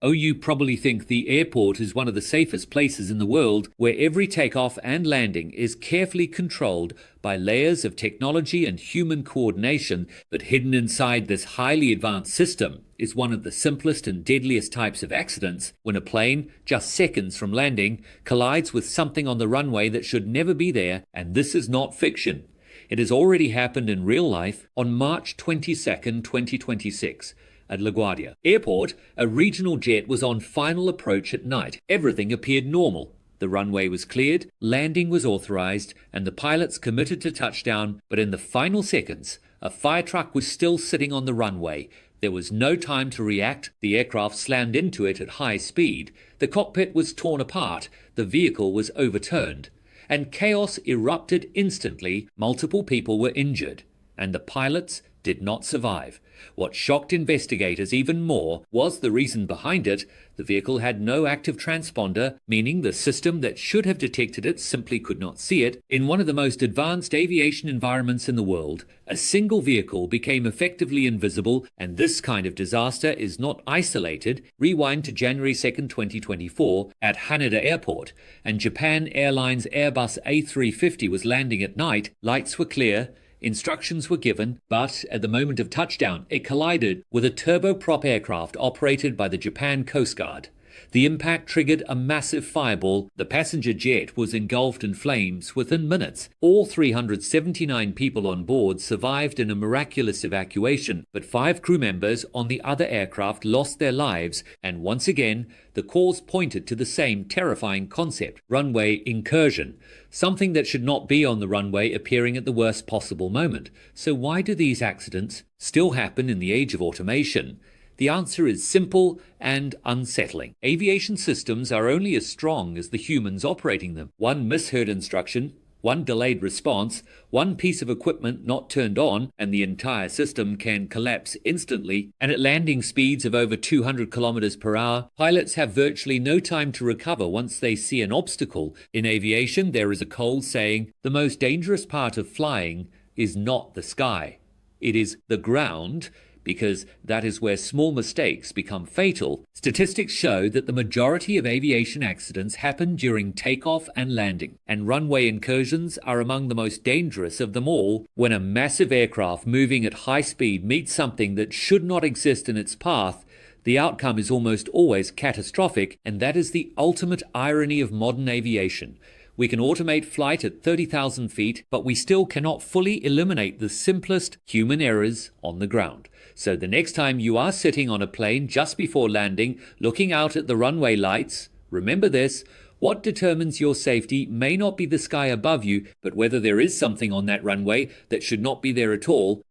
Oh, you probably think the airport is one of the safest places in the world, where every takeoff and landing is carefully controlled by layers of technology and human coordination, but hidden inside this highly advanced system is one of the simplest and deadliest types of accidents when a plane, just seconds from landing, collides with something on the runway that should never be there, and this is not fiction. It has already happened in real life on March 22nd, 2026. At LaGuardia Airport, a regional jet was on final approach at night. Everything appeared normal. The runway was cleared, landing was authorized, and the pilots committed to touchdown, but in the final seconds, a fire truck was still sitting on the runway. There was no time to react. The aircraft slammed into it at high speed. The cockpit was torn apart. The vehicle was overturned. And chaos erupted instantly. Multiple people were injured, and the pilots did not survive. What shocked investigators even more was the reason behind it. The vehicle had no active transponder, meaning the system that should have detected it simply could not see it. In one of the most advanced aviation environments in the world, a single vehicle became effectively invisible, and this kind of disaster is not isolated. Rewind to January 2nd, 2024, at Haneda Airport, and Japan Airlines Airbus A350 was landing at night. Lights were clear. Instructions were given, but at the moment of touchdown, it collided with a turboprop aircraft operated by the Japan Coast Guard. The impact triggered a massive fireball. The passenger jet was engulfed in flames within minutes. All 379 people on board survived in a miraculous evacuation, but 5 crew members on the other aircraft lost their lives, and once again, the cause pointed to the same terrifying concept: runway incursion. Something that should not be on the runway appearing at the worst possible moment. So why do these accidents still happen in the age of automation? The answer is simple and unsettling. Aviation systems are only as strong as the humans operating them. One misheard instruction, one delayed response, one piece of equipment not turned on, and the entire system can collapse instantly. And at landing speeds of over 200 kilometers per hour, pilots have virtually no time to recover once they see an obstacle. In aviation, there is a cold saying, the most dangerous part of flying is not the sky. It is the ground, because that is where small mistakes become fatal. Statistics show that the majority of aviation accidents happen during takeoff and landing, and runway incursions are among the most dangerous of them all. When a massive aircraft moving at high speed meets something that should not exist in its path, the outcome is almost always catastrophic, and that is the ultimate irony of modern aviation. We can automate flight at 30,000 feet, but we still cannot fully eliminate the simplest human errors on the ground. So the next time you are sitting on a plane just before landing, looking out at the runway lights, remember this: what determines your safety may not be the sky above you, but whether there is something on that runway that should not be there at all.